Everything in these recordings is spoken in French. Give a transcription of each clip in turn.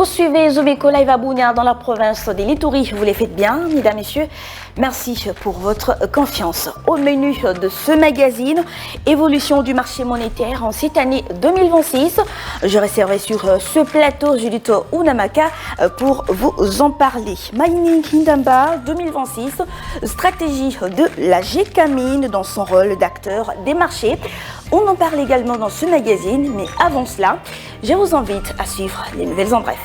Vous suivez Zobeko Live à Bounia dans la province des Litouries. Vous les faites bien, mesdames, messieurs. Merci pour votre confiance. Au menu de ce magazine, évolution du marché monétaire en cette année 2026. Je resterai sur ce plateau Judith Unamaka pour vous en parler. Mining Hindamba 2026, stratégie de la GCAMINE dans son rôle d'acteur des marchés. On en parle également dans ce magazine, mais avant cela, je vous invite à suivre les nouvelles en bref.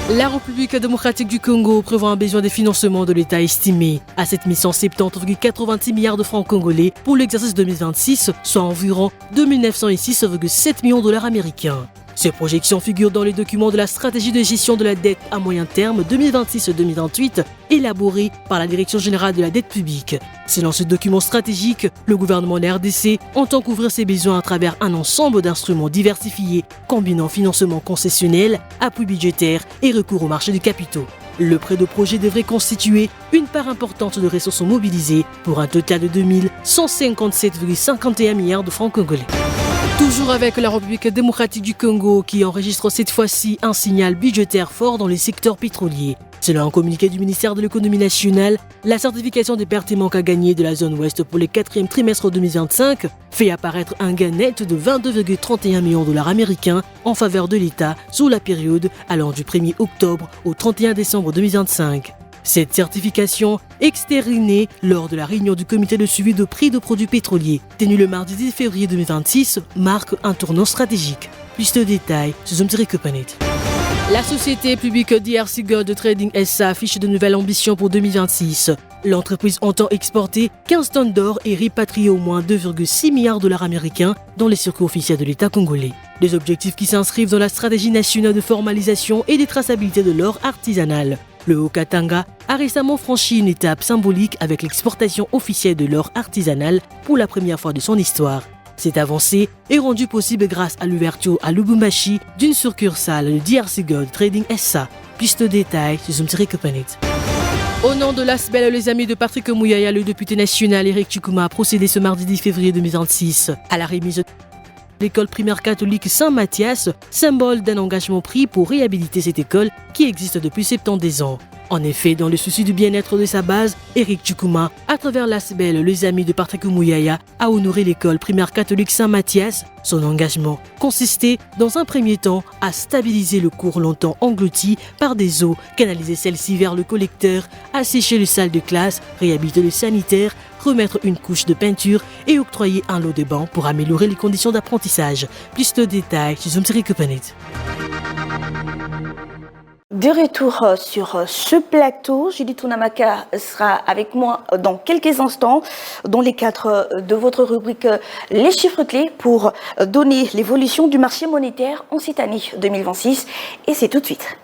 La République démocratique du Congo prévoit un besoin de financement de l'État estimé à 7170,86 milliards de francs congolais pour l'exercice 2026, soit environ 2906,7 millions de dollars américains. Ces projections figurent dans les documents de la stratégie de gestion de la dette à moyen terme 2026-2028 élaboré par la Direction générale de la dette publique. Selon ce document stratégique, le gouvernement de la RDC entend couvrir ses besoins à travers un ensemble d'instruments diversifiés combinant financement concessionnel, appui budgétaire et recours au marché des capitaux. Le prêt de projet devrait constituer une part importante de ressources mobilisées pour un total de 2157,51 milliards de francs congolais. Toujours avec la République démocratique du Congo qui enregistre cette fois-ci un signal budgétaire fort dans les secteurs pétroliers. Selon un communiqué du ministère de l'économie nationale, la certification des pertes et manques à gagner de la zone ouest pour le 4e trimestre 2025 fait apparaître un gain net de 22,31 millions de dollars américains en faveur de l'État sur la période allant du 1er octobre au 31 décembre 2025. Cette certification, exterminée lors de la réunion du comité de suivi de prix de produits pétroliers, tenue le mardi 10 février 2026, marque un tournant stratégique. Plus de détails sur Zomtiri Kopanet. La société publique DRC Gold Trading SA affiche de nouvelles ambitions pour 2026. L'entreprise entend exporter 15 tonnes d'or et répatrier au moins 2,6 milliards de dollars américains dans les circuits officiels de l'État congolais. Des objectifs qui s'inscrivent dans la stratégie nationale de formalisation et de traçabilité de l'or artisanal. Le Haut-Katanga a récemment franchi une étape symbolique avec l'exportation officielle de l'or artisanal pour la première fois de son histoire. Cette avancée est rendue possible grâce à l'ouverture à Lubumbashi d'une succursale de DRC Gold Trading SA. Plus de détails sur Zomtiri Kopanet. Au nom de l'ASBEL, les amis de Patrick Mouyaya, le député national Eric Tchikouma a procédé ce mardi 10 février 2026 à la remise de l'école primaire catholique Saint-Mathias, symbole d'un engagement pris pour réhabiliter cette école qui existe depuis 70 ans. En effet, dans le souci du bien-être de sa base, Eric Tchikouma, à travers l'ASBEL, les amis de Patrick Mouyaya, a honoré l'école primaire catholique Saint-Mathias. Son engagement consistait, dans un premier temps, à stabiliser le cours longtemps englouti par des eaux, canaliser celles-ci vers le collecteur, assécher les salles de classe, réhabiliter le sanitaire, remettre une couche de peinture et octroyer un lot de bancs pour améliorer les conditions d'apprentissage. Plus de détails sur Zomtiri Kopanet. De retour sur ce plateau, Judith Unamaka sera avec moi dans quelques instants dans les cadres de votre rubrique Les chiffres clés pour donner l'évolution du marché monétaire en cette année 2026 et c'est tout de suite.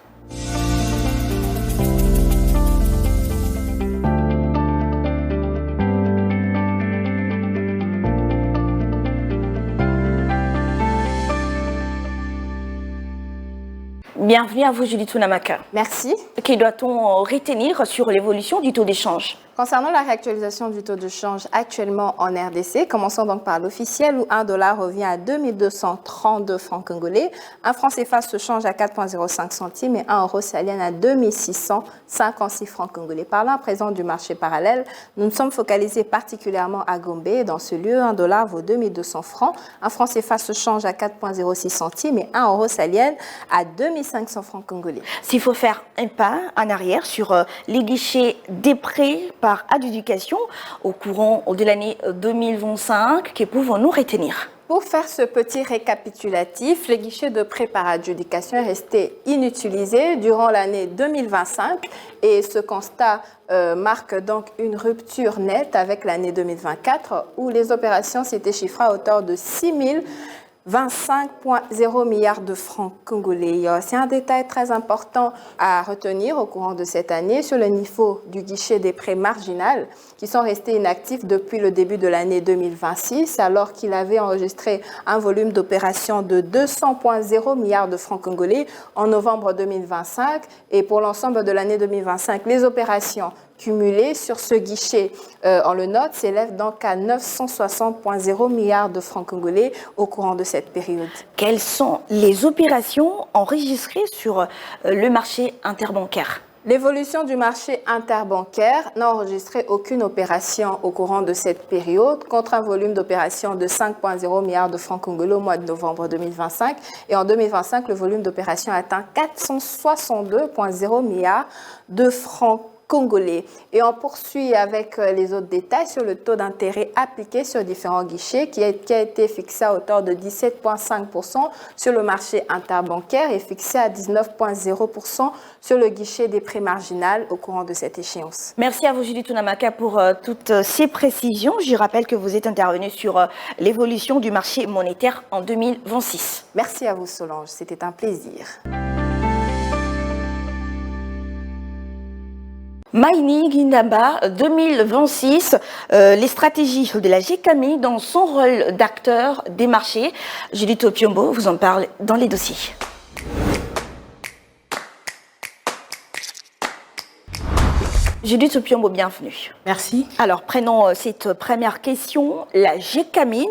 Bienvenue à vous, Judith Unamaka. Merci. Que doit-on retenir sur l'évolution du taux d'échange? Concernant la réactualisation du taux de change actuellement en RDC, commençons donc par l'officiel où 1 dollar revient à 2232 francs congolais. Un franc CFA se change à 4,05 centimes et 1 euro s'aliène à 2656 francs congolais. Parlant à présent du marché parallèle, nous nous sommes focalisés particulièrement à Gombe. Dans ce lieu, 1 dollar vaut 2200 francs. Un franc CFA se change à 4,06 centimes et 1 euro s'aliène à 2500 francs congolais. S'il faut faire un pas en arrière sur les guichets des prêts par adjudication au courant de l'année 2025, que pouvons-nous retenir? Pour faire ce petit récapitulatif, les guichets de prêt par adjudication est resté inutilisé durant l'année 2025 et ce constat marque donc une rupture nette avec l'année 2024 où les opérations s'étaient chiffrées à hauteur de 25,0 milliards de francs congolais. C'est un détail très important à retenir au courant de cette année sur le niveau du guichet des prêts marginal qui sont restés inactifs depuis le début de l'année 2026 alors qu'il avait enregistré un volume d'opérations de 200,0 milliards de francs congolais en novembre 2025 et pour l'ensemble de l'année 2025, les opérations cumulés sur ce guichet, on le note, s'élève donc à 960,0 milliards de francs congolais au courant de cette période. Quelles sont les opérations enregistrées sur le marché interbancaire? L'évolution du marché interbancaire n'a enregistré aucune opération au courant de cette période, contre un volume d'opérations de 5,0 milliards de francs congolais au mois de novembre 2025. Et en 2025, le volume d'opérations atteint 462,0 milliards de francs congolais. Et on poursuit avec les autres détails sur le taux d'intérêt appliqué sur différents guichets qui a été fixé à hauteur de 17,5% sur le marché interbancaire et fixé à 19,0% sur le guichet des prêts marginales au courant de cette échéance. Merci à vous, Julie Tunamaka, pour toutes ces précisions. Je rappelle que vous êtes intervenu sur l'évolution du marché monétaire en 2026. Merci à vous, Solange. C'était un plaisir. Maïni Guindamba 2026, les stratégies de la GECAMI dans son rôle d'acteur des marchés. Judith Opiombo vous en parle dans les dossiers. Judith Opiombo, bienvenue. Merci. Alors, prenons cette première question. La GECAMI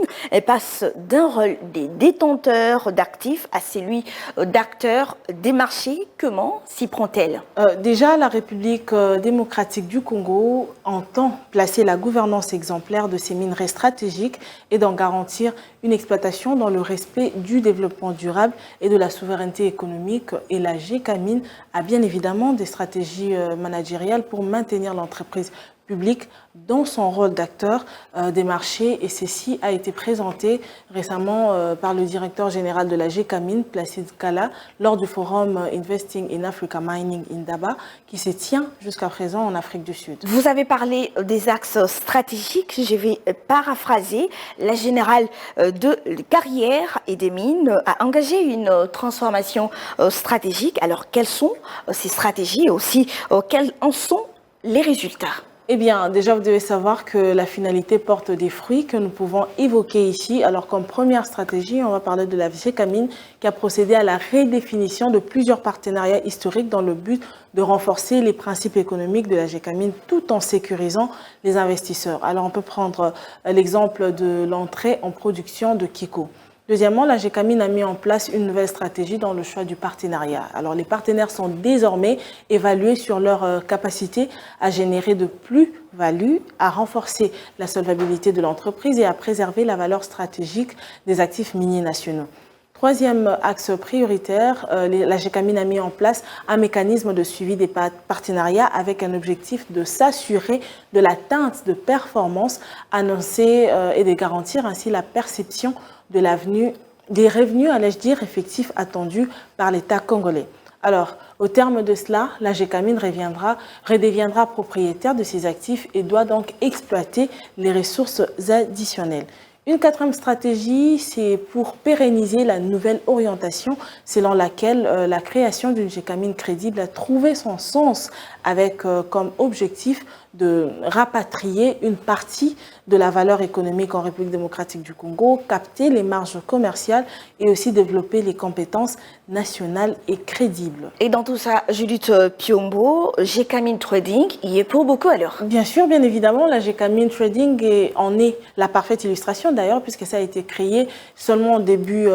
passe d'un rôle des détenteurs d'actifs à celui d'acteurs des marchés. Comment s'y prend-elle? Déjà, la République démocratique du Congo entend placer la gouvernance exemplaire de ces minerais stratégiques et d'en garantir une exploitation dans le respect du développement durable et de la souveraineté économique. Et la GECAMI a bien évidemment des stratégies managériales pour maintenir l'entreprise publique dans son rôle d'acteur des marchés, et ceci a été présenté récemment par le directeur général de la GECAMI, Placide Kala, lors du forum Investing in Africa Mining in Daba, qui se tient jusqu'à présent en Afrique du Sud. Vous avez parlé des axes stratégiques, je vais paraphraser. La générale de carrière et des mines a engagé une transformation stratégique. Alors, quelles sont ces stratégies et aussi quels en sont les résultats? Eh bien, déjà, vous devez savoir que la finalité porte des fruits que nous pouvons évoquer ici. Alors, comme première stratégie, on va parler de la GECAMI qui a procédé à la redéfinition de plusieurs partenariats historiques dans le but de renforcer les principes économiques de la GECAMI tout en sécurisant les investisseurs. Alors, on peut prendre l'exemple de l'entrée en production de Kiko. Deuxièmement, la GECAMI a mis en place une nouvelle stratégie dans le choix du partenariat. Alors, les partenaires sont désormais évalués sur leur capacité à générer de plus-value, à renforcer la solvabilité de l'entreprise et à préserver la valeur stratégique des actifs miniers nationaux. Troisième axe prioritaire, la GECAMI a mis en place un mécanisme de suivi des partenariats avec un objectif de s'assurer de l'atteinte de performances annoncées et de garantir ainsi la perception de l'avenue des revenus, allais-je dire, effectifs attendus par l'État congolais. Alors, au terme de cela, la GECAMI redeviendra propriétaire de ses actifs et doit donc exploiter les ressources additionnelles. Une quatrième stratégie, c'est pour pérenniser la nouvelle orientation selon laquelle la création d'une GECAMI crédible a trouvé son sens avec comme objectif de rapatrier une partie de la valeur économique en République démocratique du Congo, capter les marges commerciales et aussi développer les compétences nationales et crédibles. Et dans tout ça, Judith Piombo, GECAMI Trading y est pour beaucoup alors? Bien sûr, bien évidemment, la GECAMI Trading en est la parfaite illustration d'ailleurs, puisque ça a été créé seulement au début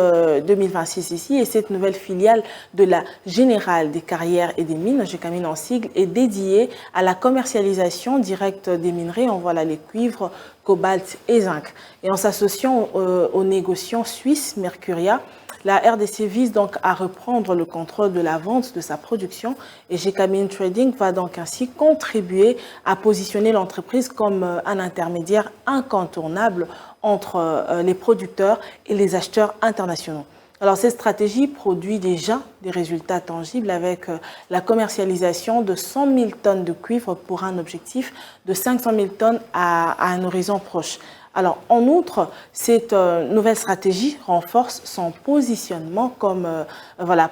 2026 ici, et cette nouvelle filiale de la Générale des carrières et des mines, GECAMI en sigle, est dédiée à la commercialisation directe des minerais, on voit là les cuivres, cobalt et zinc. Et en s'associant aux négociants suisses Mercuria, la RDC vise donc à reprendre le contrôle de la vente de sa production, et GECAMI Trading va donc ainsi contribuer à positionner l'entreprise comme un intermédiaire incontournable entre les producteurs et les acheteurs internationaux. Alors, cette stratégie produit déjà des résultats tangibles avec la commercialisation de 100 000 tonnes de cuivre pour un objectif de 500 000 tonnes à un horizon proche. Alors, en outre, cette nouvelle stratégie renforce son positionnement comme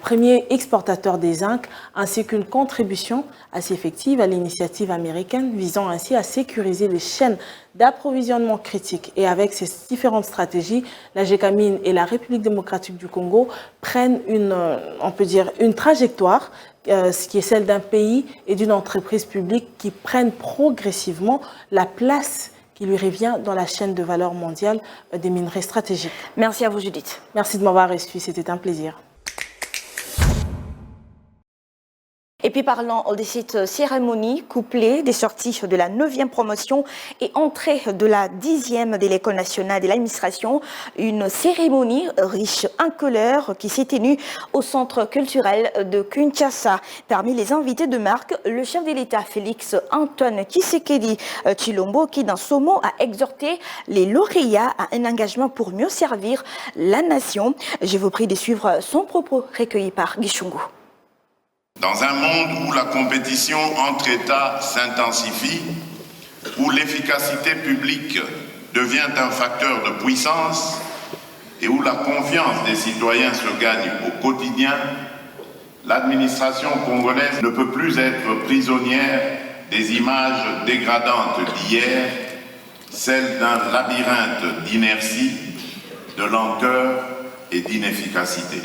premier exportateur des zinc, ainsi qu'une contribution assez effective à l'initiative américaine visant ainsi à sécuriser les chaînes d'approvisionnement critiques. Et avec ces différentes stratégies, la GECAMI et la République démocratique du Congo prennent une trajectoire qui est celle d'un pays et d'une entreprise publique qui prennent progressivement la place qui lui revient dans la chaîne de valeur mondiale des minerais stratégiques. Merci à vous, Judith. Merci de m'avoir reçu, c'était un plaisir. Et puis parlons de cette cérémonie couplée des sorties de la 9e promotion et entrée de la 10e de l'École nationale de l'administration, une cérémonie riche en couleurs qui s'est tenue au centre culturel de Kinshasa. Parmi les invités de marque, le chef de l'État Félix Antoine Tshisekedi Tshilombo qui dans ce mot a exhorté les lauréats à un engagement pour mieux servir la nation. Je vous prie de suivre son propos recueilli par Guy Chungu. Dans un monde où la compétition entre États s'intensifie, où l'efficacité publique devient un facteur de puissance et où la confiance des citoyens se gagne au quotidien, l'administration congolaise ne peut plus être prisonnière des images dégradantes d'hier, celles d'un labyrinthe d'inertie, de lenteur et d'inefficacité.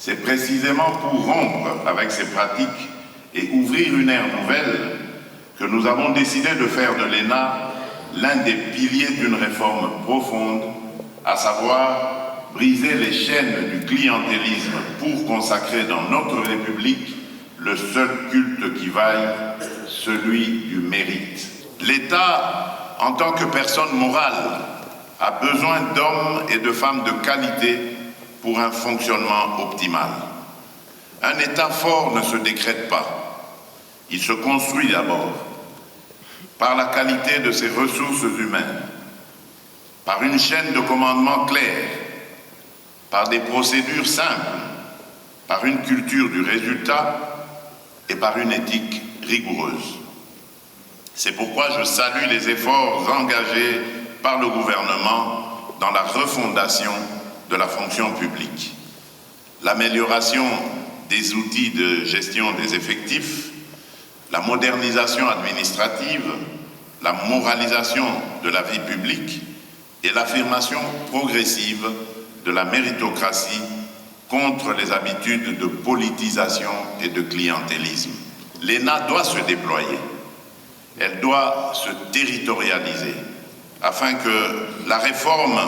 C'est précisément pour rompre avec ces pratiques et ouvrir une ère nouvelle que nous avons décidé de faire de l'ENA l'un des piliers d'une réforme profonde, à savoir briser les chaînes du clientélisme pour consacrer dans notre République le seul culte qui vaille, celui du mérite. L'État, en tant que personne morale, a besoin d'hommes et de femmes de qualité pour un fonctionnement optimal. Un État fort ne se décrète pas. Il se construit d'abord par la qualité de ses ressources humaines, par une chaîne de commandement claire, par des procédures simples, par une culture du résultat et par une éthique rigoureuse. C'est pourquoi je salue les efforts engagés par le gouvernement dans la refondation de la fonction publique, l'amélioration des outils de gestion des effectifs, la modernisation administrative, la moralisation de la vie publique et l'affirmation progressive de la méritocratie contre les habitudes de politisation et de clientélisme. L'ENA doit se déployer, elle doit se territorialiser afin que la réforme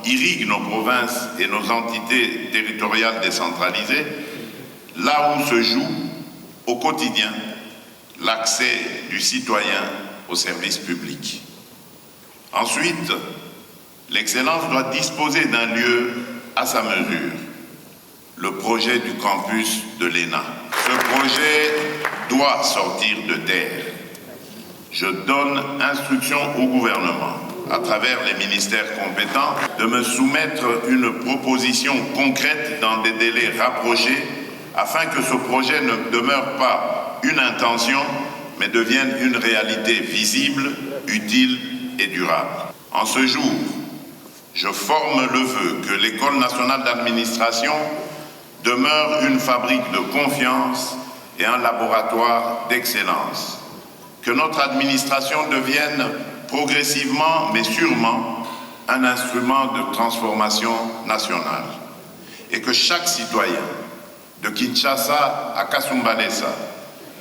irrigue nos provinces et nos entités territoriales décentralisées, là où se joue au quotidien l'accès du citoyen aux services publics. Ensuite, l'excellence doit disposer d'un lieu à sa mesure, le projet du campus de l'ENA. Ce projet doit sortir de terre. Je donne instruction au gouvernement, à travers les ministères compétents, de me soumettre une proposition concrète dans des délais rapprochés afin que ce projet ne demeure pas une intention, mais devienne une réalité visible, utile et durable. En ce jour, je forme le vœu que l'École nationale d'administration demeure une fabrique de confiance et un laboratoire d'excellence. Que notre administration devienne progressivement, mais sûrement, un instrument de transformation nationale. Et que chaque citoyen, de Kinshasa à Kasumbalesa,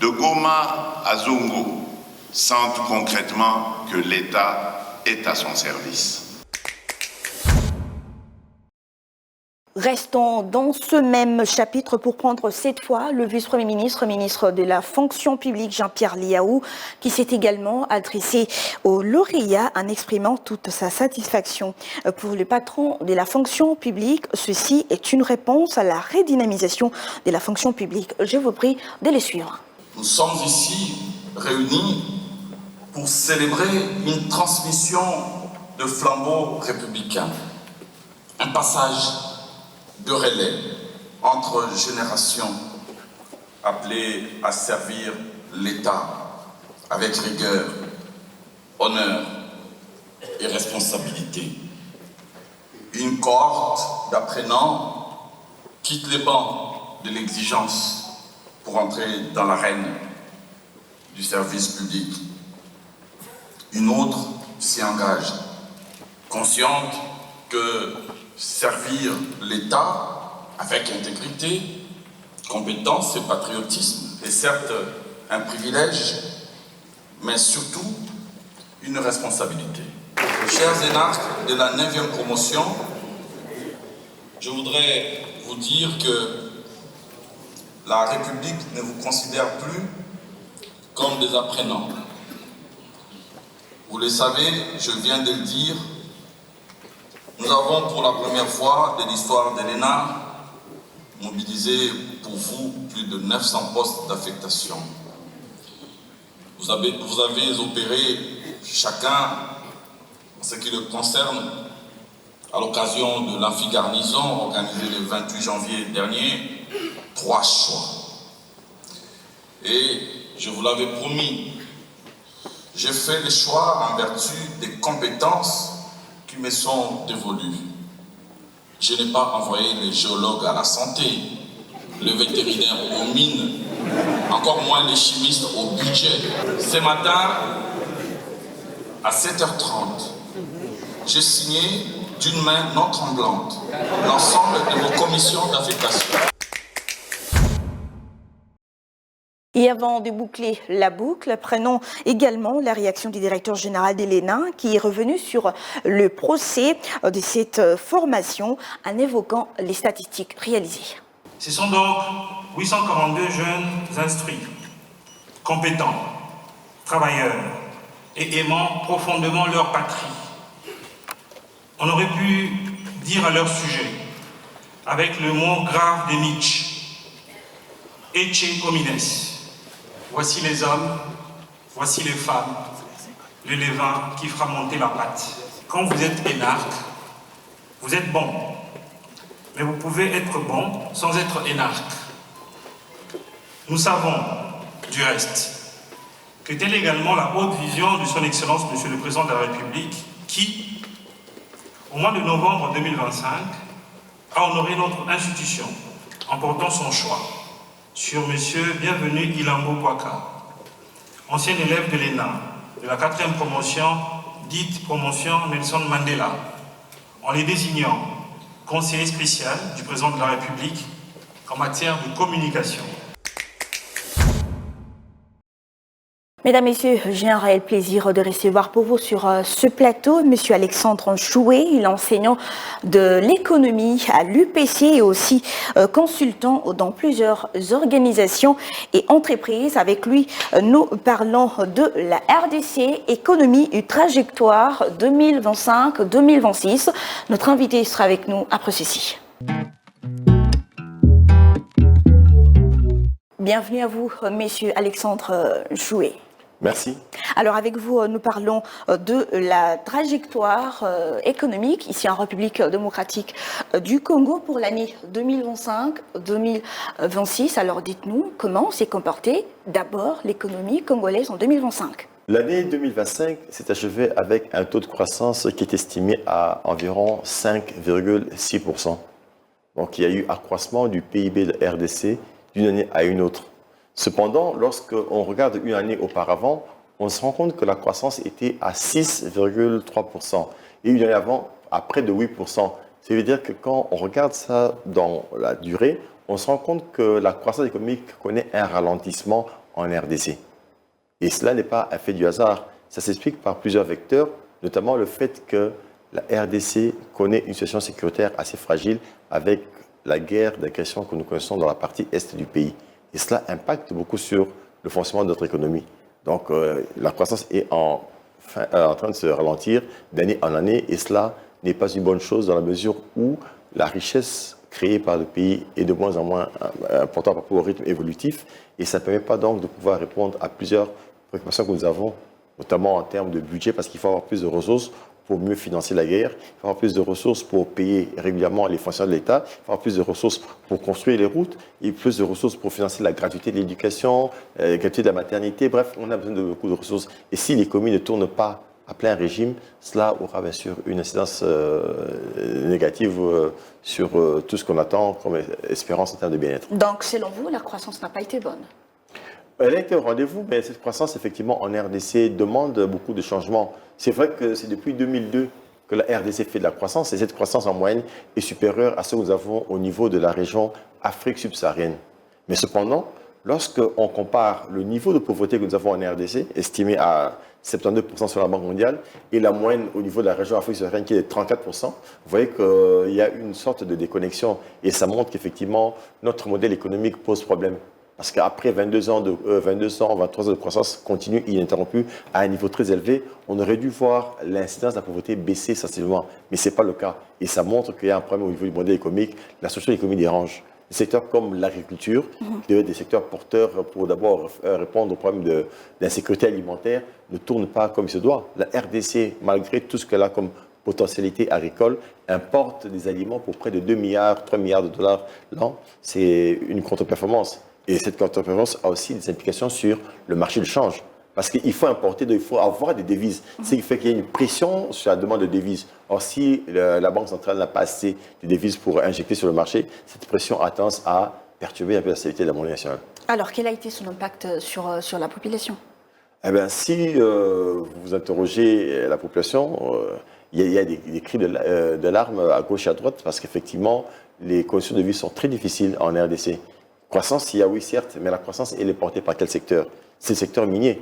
de Goma à Zongo, sente concrètement que l'État est à son service. Restons dans ce même chapitre pour prendre cette fois le vice-premier ministre, ministre de la fonction publique Jean-Pierre Liaou, qui s'est également adressé aux lauréats en exprimant toute sa satisfaction. Pour le patron de la fonction publique, ceci est une réponse à la redynamisation de la fonction publique. Je vous prie de les suivre. Nous sommes ici réunis pour célébrer une transmission de flambeau républicain, un passage de relais entre générations appelées à servir l'État avec rigueur, honneur et responsabilité. Une cohorte d'apprenants quitte les bancs de l'exigence pour entrer dans l'arène du service public. Une autre s'y engage, consciente que servir l'État avec intégrité Compétence et patriotisme est certes un privilège, mais surtout une responsabilité. Chers énarques de la 9e promotion, je voudrais vous dire que la République ne vous considère plus comme des apprenants. Vous le savez, je viens de le dire, nous avons pour la première fois de l'histoire de l'ENA mobilisé pour vous plus de 900 postes d'affectation. Vous avez opéré chacun, en ce qui le concerne, à l'occasion de l'amphi-garnison organisée le 28 janvier dernier, 3 choix. Et je vous l'avais promis, j'ai fait le choix en vertu des compétences qui me sont dévolues. Je n'ai pas envoyé les géologues à la santé, le vétérinaire aux mines, encore moins les chimistes au budget. Ce matin, à 7h30, j'ai signé d'une main non tremblante l'ensemble de vos commissions d'affectation. Et avant de boucler la boucle, prenons également la réaction du directeur général de l'ENA qui est revenu sur le procès de cette formation en évoquant les statistiques réalisées. Ce sont donc 842 jeunes instruits, compétents, travailleurs et aimant profondément leur patrie. On aurait pu dire à leur sujet, avec le mot grave de Nietzsche, Ecce homines. Voici les hommes, voici les femmes, le levain qui fera monter la pâte. Quand vous êtes énarque, vous êtes bon, mais vous pouvez être bon sans être énarque. Nous savons, du reste, que telle est également la haute vision de son Excellence Monsieur le Président de la République qui, au mois de novembre 2025, a honoré notre institution en portant son choix sur M. Bienvenu Ilambo Bouaka, ancien élève de l'ENA, de la 4e promotion, dite promotion Nelson Mandela, en les désignant conseiller spécial du président de la République en matière de communication. Mesdames, Messieurs, j'ai un réel plaisir de recevoir pour vous sur ce plateau M. Alexandre Choué, il est enseignant de l'économie à l'UPC et aussi consultant dans plusieurs organisations et entreprises. Avec lui, nous parlons de la RDC, économie et trajectoire 2025-2026. Notre invité sera avec nous après ceci. Bienvenue à vous, Monsieur Alexandre Choué. Merci. Alors avec vous, nous parlons de la trajectoire économique ici en République démocratique du Congo pour l'année 2025-2026. Alors dites-nous comment s'est comportée d'abord l'économie congolaise en 2025. L'année 2025 s'est achevée avec un taux de croissance qui est estimé à environ 5,6%. Donc il y a eu accroissement du PIB de la RDC d'une année à une autre. Cependant, lorsqu'on regarde une année auparavant, on se rend compte que la croissance était à 6,3%. Et une année avant, à près de 8%. Ça veut dire que quand on regarde ça dans la durée, on se rend compte que la croissance économique connaît un ralentissement en RDC. Et cela n'est pas un fait du hasard. Ça s'explique par plusieurs vecteurs, notamment le fait que la RDC connaît une situation sécuritaire assez fragile avec la guerre d'agression que nous connaissons dans la partie est du pays. Et cela impacte beaucoup sur le fonctionnement de notre économie. Donc la croissance est en train de se ralentir d'année en année et cela n'est pas une bonne chose dans la mesure où la richesse créée par le pays est de moins en moins importante par rapport au rythme évolutif et ça ne permet pas donc de pouvoir répondre à plusieurs préoccupations que nous avons, notamment en termes de budget parce qu'il faut avoir plus de ressources pour mieux financer la guerre, il faut avoir plus de ressources pour payer régulièrement les fonctionnaires de l'État, il faut avoir plus de ressources pour construire les routes, et plus de ressources pour financer la gratuité de l'éducation, la gratuité de la maternité, bref, on a besoin de beaucoup de ressources. Et si les communes ne tournent pas à plein régime, cela aura bien sûr une incidence négative sur tout ce qu'on attend comme espérance en termes de bien-être. Donc, selon vous, la croissance n'a pas été bonne? Elle a été au rendez-vous, mais cette croissance, effectivement, en RDC demande beaucoup de changements. C'est vrai que c'est depuis 2002 que la RDC fait de la croissance, et cette croissance en moyenne est supérieure à ce que nous avons au niveau de la région Afrique subsaharienne. Mais cependant, lorsqu'on compare le niveau de pauvreté que nous avons en RDC, estimé à 72% sur la Banque mondiale, et la moyenne au niveau de la région Afrique subsaharienne qui est de 34%, vous voyez qu'il y a une sorte de déconnexion. Et ça montre qu'effectivement, notre modèle économique pose problème. Parce qu'après 23 ans de croissance continue ininterrompue à un niveau très élevé, on aurait dû voir l'incidence de la pauvreté baisser sensiblement. Mais ce n'est pas le cas. Et ça montre qu'il y a un problème au niveau du modèle économique. La structure de l'économie dérange. Des secteurs comme l'agriculture, qui devaient être des secteurs porteurs pour d'abord répondre au problème d'insécurité alimentaire, ne tournent pas comme il se doit. La RDC, malgré tout ce qu'elle a comme potentialité agricole, importe des aliments pour près de 2 milliards, 3 milliards de dollars l'an. C'est une contre-performance. Et cette contre-performance a aussi des implications sur le marché de change. Parce qu'il faut importer, il faut avoir des devises. Ce qui fait qu'il y a une pression sur la demande de devises. Or, si la Banque centrale n'a pas assez de devises pour injecter sur le marché, cette pression a tendance à perturber un peu la stabilité de la monnaie nationale. Alors, quel a été son impact sur la population? Eh bien, si vous interrogez la population, il y a des cris de larmes à gauche et à droite, parce qu'effectivement, les conditions de vie sont très difficiles en RDC. Croissance, il y a oui, certes, mais la croissance, elle est portée par quel secteur? C'est le secteur minier.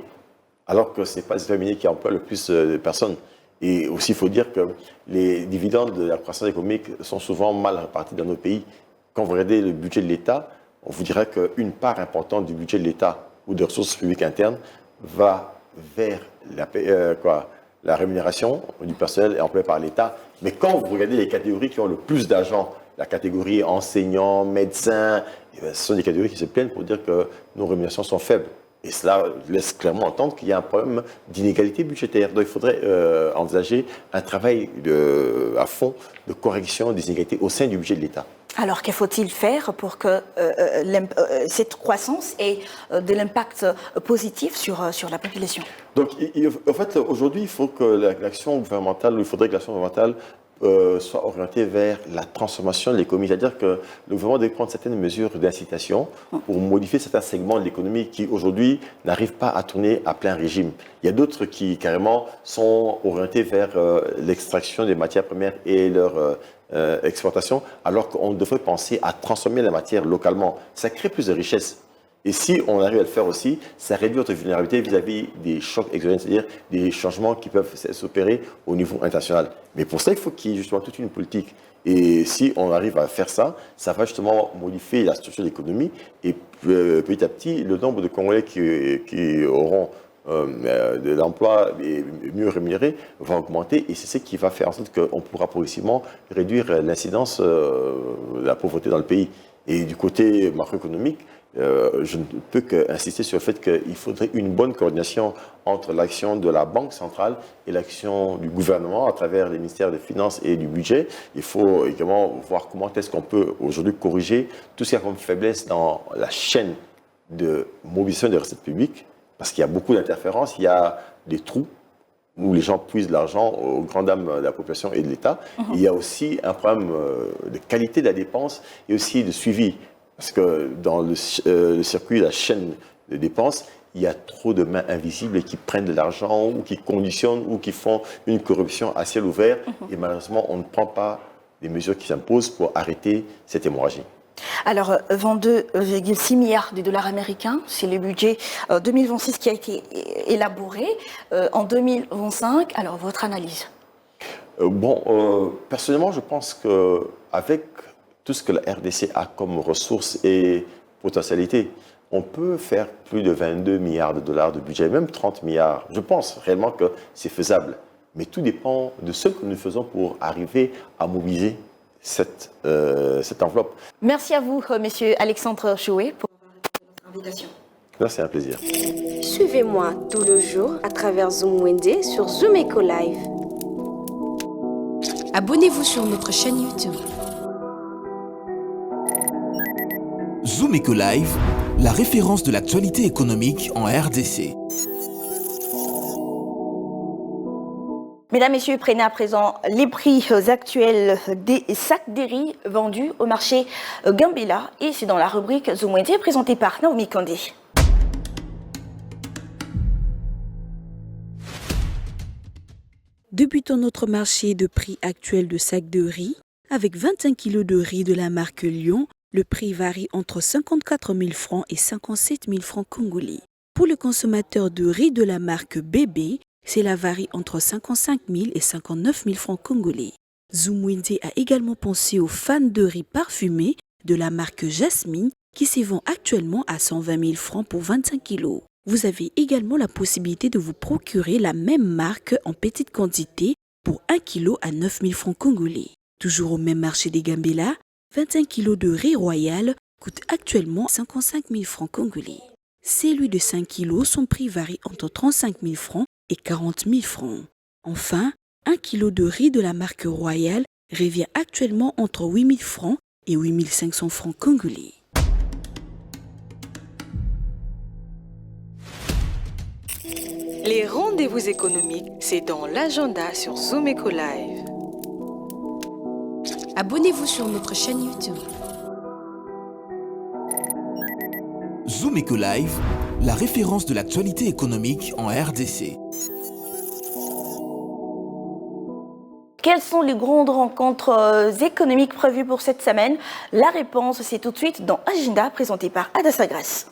Alors que ce n'est pas le secteur minier qui emploie le plus de personnes. Et aussi, il faut dire que les dividendes de la croissance économique sont souvent mal répartis dans nos pays. Quand vous regardez le budget de l'État, on vous dirait qu'une part importante du budget de l'État ou des ressources publiques internes va vers la rémunération du personnel employé par l'État. Mais quand vous regardez les catégories qui ont le plus d'argent, la catégorie enseignants, médecins, ce sont des catégories qui se plaignent pour dire que nos rémunérations sont faibles. Et cela laisse clairement entendre qu'il y a un problème d'inégalité budgétaire. Donc il faudrait envisager un travail à fond de correction des inégalités au sein du budget de l'État. Alors, que faut-il faire pour que cette croissance ait de l'impact positif sur la population? Donc, en fait, aujourd'hui, il faut que l'action gouvernementale, il faudrait que l'action gouvernementale soit orientée vers la transformation de l'économie. C'est-à-dire que le gouvernement doit prendre certaines mesures d'incitation pour modifier certains segments de l'économie qui, aujourd'hui, n'arrivent pas à tourner à plein régime. Il y a d'autres qui, carrément, sont orientés vers l'extraction des matières premières et leur exportation, alors qu'on devrait penser à transformer la matière localement. Ça crée plus de richesses. Et si on arrive à le faire aussi, ça réduit notre vulnérabilité vis-à-vis des chocs exogènes, c'est-à-dire des changements qui peuvent s'opérer au niveau international. Mais pour ça, il faut qu'il y ait justement toute une politique. Et si on arrive à faire ça, ça va justement modifier la structure de l'économie. Et petit à petit, le nombre de Congolais qui auront de l'emploi mieux rémunéré va augmenter. Et c'est ce qui va faire en sorte qu'on pourra progressivement réduire l'incidence de la pauvreté dans le pays. Et du côté macroéconomique, je ne peux qu'insister sur le fait qu'il faudrait une bonne coordination entre l'action de la Banque centrale et l'action du gouvernement à travers les ministères des Finances et du Budget. Il faut également voir comment est-ce qu'on peut aujourd'hui corriger tout ce qui a comme faiblesse dans la chaîne de mobilisation des recettes publiques, parce qu'il y a beaucoup d'interférences, il y a des trous où les gens puisent de l'argent aux grandes dames de la population et de l'État. Il y a aussi un problème de qualité de la dépense et aussi de suivi. Parce que dans le circuit, la chaîne de dépenses, il y a trop de mains invisibles qui prennent de l'argent ou qui conditionnent ou qui font une corruption à ciel ouvert. Et malheureusement, on ne prend pas les mesures qui s'imposent pour arrêter cette hémorragie. Alors, 22,6 milliards de dollars américains, c'est le budget 2026 qui a été élaboré. En 2025, alors votre analyse? Personnellement, je pense qu'avec tout ce que la RDC a comme ressources et potentialités, on peut faire plus de 22 milliards de dollars de budget, même 30 milliards. Je pense réellement que c'est faisable. Mais tout dépend de ce que nous faisons pour arriver à mobiliser cette enveloppe. Merci à vous, monsieur Alexandre Choué, pour votre invitation. Merci, un plaisir. Suivez-moi tout le jour à travers Zoom Wende sur Zoom Eco Live. Abonnez-vous sur notre chaîne YouTube. Zoom Eco Live, la référence de l'actualité économique en RDC. Mesdames, Messieurs, prenez à présent les prix actuels des sacs de riz vendus au marché Gambela. Et c'est dans la rubrique Zoom Wende présentée par Naomi Kandé. Débutons notre marché de prix actuel de sacs de riz avec 25 kg de riz de la marque Lyon Le prix varie entre 54 000 francs et 57 000 francs congolais. Pour le consommateur de riz de la marque Bébé, cela varie entre 55 000 et 59 000 francs congolais. Zumwende a également pensé aux fans de riz parfumé de la marque Jasmine qui se vend actuellement à 120 000 francs pour 25 kilos. Vous avez également la possibilité de vous procurer la même marque en petite quantité pour 1 kg à 9 000 francs congolais. Toujours au même marché des Gambela, 25 kg de riz royal coûte actuellement 55 000 francs congolais. Celui de 5 kg, son prix varie entre 35 000 francs et 40 000 francs. Enfin, 1 kg de riz de la marque royale revient actuellement entre 8 000 francs et 8 500 francs congolais. Les rendez-vous économiques, c'est dans l'agenda sur Zoom Eco Live. Abonnez-vous sur notre chaîne YouTube. Zoom Eco Live, la référence de l'actualité économique en RDC. Quelles sont les grandes rencontres économiques prévues pour cette semaine? La réponse, c'est tout de suite dans Agenda, présenté par Adassa Grasse.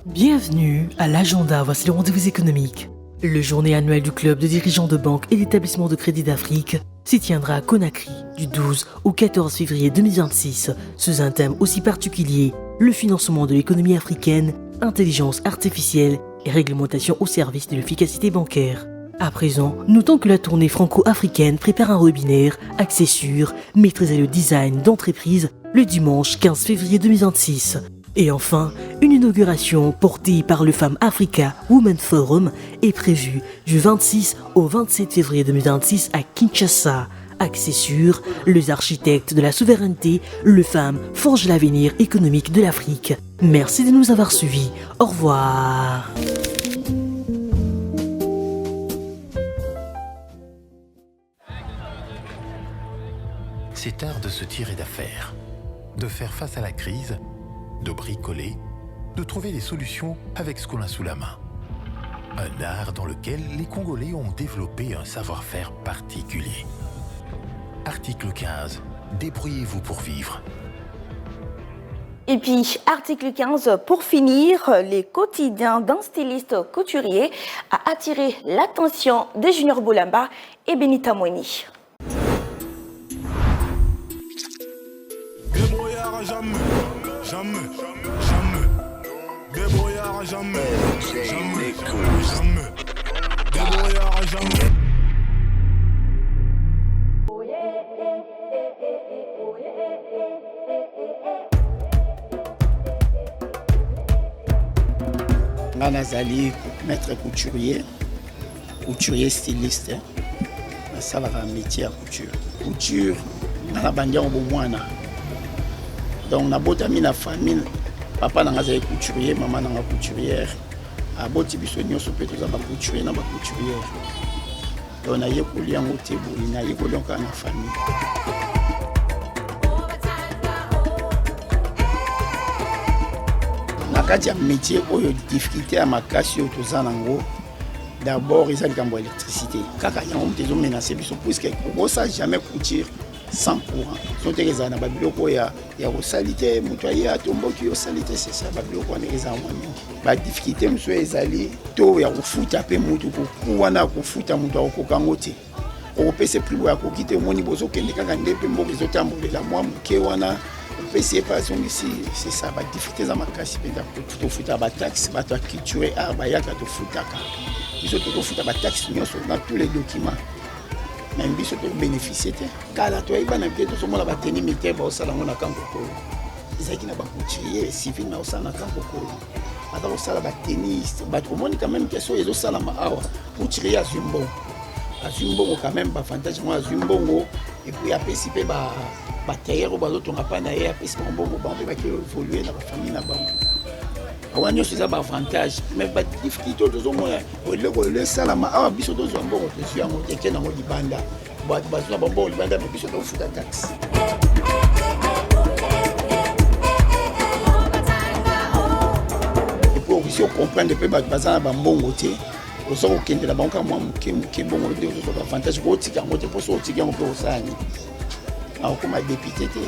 Bienvenue à l'agenda, voici le rendez-vous économique. Le journée annuel du club de dirigeants de banques et d'établissements de crédit d'Afrique s'y tiendra à Conakry du 12 au 14 février 2026 sous un thème aussi particulier, le financement de l'économie africaine, intelligence artificielle et réglementation au service de l'efficacité bancaire. À présent, notons que la tournée franco-africaine prépare un webinaire axé sur maîtriser le design d'entreprise le dimanche 15 février 2026. Et enfin, une inauguration portée par le Femme Africa Women Forum est prévue du 26 au 27 février 2026 à Kinshasa. Axé sur les architectes de la souveraineté, le Femme forge l'avenir économique de l'Afrique. Merci de nous avoir suivis. Au revoir. C'est heure de se tirer d'affaire, de faire face à la crise, de bricoler, de trouver des solutions avec ce qu'on a sous la main. Un art dans lequel les Congolais ont développé un savoir-faire particulier. Article 15. Débrouillez-vous pour vivre. Et puis, article 15, pour finir, les quotidiens d'un styliste couturier a attiré l'attention de Junior Boulamba et Benita Moini. Jamais, jamais, jamais. Débrouillard jamais, jamais, jamais. Débrouillard jamais. Nga nazali maître couturier styliste. Nasalaka métier ya couture. Nga bandi yango bomwana. Donc nabotami na famille, papa nanga azali couturier, maman nanga couturière. Aboti biso nyonso pe toza ba couturier na ba couturière. Donc na yekoli yango te boyi, na yekoli yango na famille. Na kati ya métier oyo difficulté ya makasi oyo toza nango, d'abord ezali likambo ya électricité. Kaka yango mtezo menacer biso puisque okosa jamais couture sans courant. Sonteza na babiloko ya rosalite mutoye atomboki rosalite c'est ça babiloko na eza mwami. Ba difficulté mso ezali to ya kufuta pe mutu ko wana kufuta mutu akokango te. Opese pribo ya kokite moni bozo kende kaka ndepe mboka ezotambolela mwa muke wana opese pas ici c'est ça ba difficulté za makasi penda to futa ba taxe ba to culture ba yaka to futaka. Biso to futa ba taxe nyonso na tous les documents. Même biso to bénéficier te kala to iba na bieto so mona bateni mite ba osala ngona kanko ko ezaki na ba couturier civil na osala kanko ko ata osala ba tennis ba to moni quand même question ezo sala ma awa couturier azumbo quand même ba fantasme moi azumbo et puis apesi pe ba tailleur ba autres on pas na ya apesi ba mbongo ba pe ba ki évoluer na ba famille na ba awanyo c'est ça ba avantage mais ba difficulté to zo mona le sala ma awa biso to zo mbongo to yango te ke na mo libanda ba zo ba mbongo libanda mais biso to futa taxe. si ocomprendre mpe bato baza na bambongo te oza kokendela bango kaka mwa moke bongo te ozozoka avantage po otika yango te mposo otiki yango mpe osala nini akokoma député te.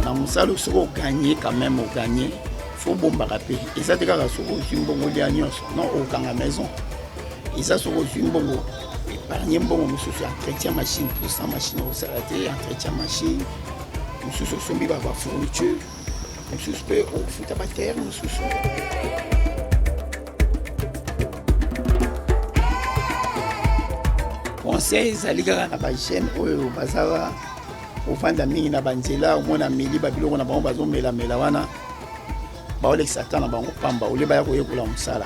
Na mosala soki oganye quand même oganye fo bombaka mpe eza te kaka soki ozwi mbongo lia nyonso non okanga maison eza soki ozwi mbongo épargne mbongo mosusu entretien machine tout ça machine osala te entretien machine mosusu osombi bafourniture mosusu mpe ofuta baterre mosusu. Conseil ezali kaka na bagene oyo bazala ovanda mingi na banzela omona meli babiloko na bango bazomelamela wana baolekisa ata na bango pamba ole baya koyekola mosala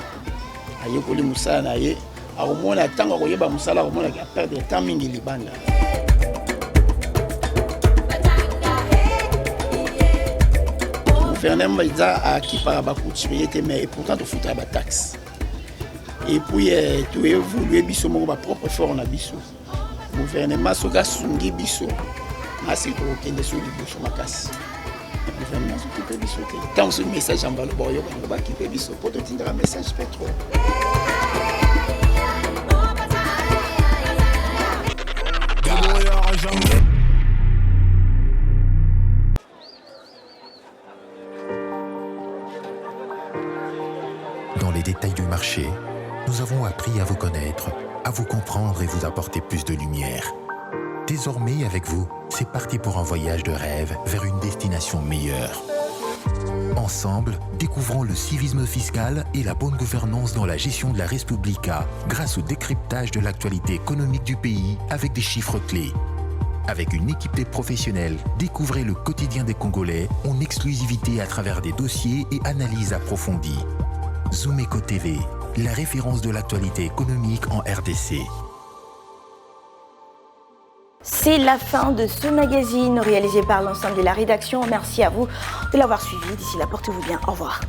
ayekoli mosala na ye akomona ntango akoyeba mosala akomonaki aperdre temps mingi libanda. Gouvernement eza akipaka bacouturier te mais pourtant tofutaka bataxe et puis toévolue biso moko bapropre fort na biso gouvernement soki asungi biso asi tokokende so liboso makasi gouvernement sokipe biso te ntango soki message en baloba oyokana bakipe biso mpo totindaka message pe trop. Dans les détails du marché, nous avons appris à vous connaître, à vous comprendre et vous apporter plus de lumière. Désormais, avec vous, c'est parti pour un voyage de rêve vers une destination meilleure. Ensemble, découvrons le civisme fiscal et la bonne gouvernance dans la gestion de la Res Publica grâce au décryptage de l'actualité économique du pays avec des chiffres clés. Avec une équipe de professionnels, découvrez le quotidien des Congolais en exclusivité à travers des dossiers et analyses approfondies. Zoomeco TV, la référence de l'actualité économique en RDC. C'est la fin de ce magazine réalisé par l'ensemble de la rédaction. Merci à vous de l'avoir suivi. D'ici là, portez-vous bien. Au revoir.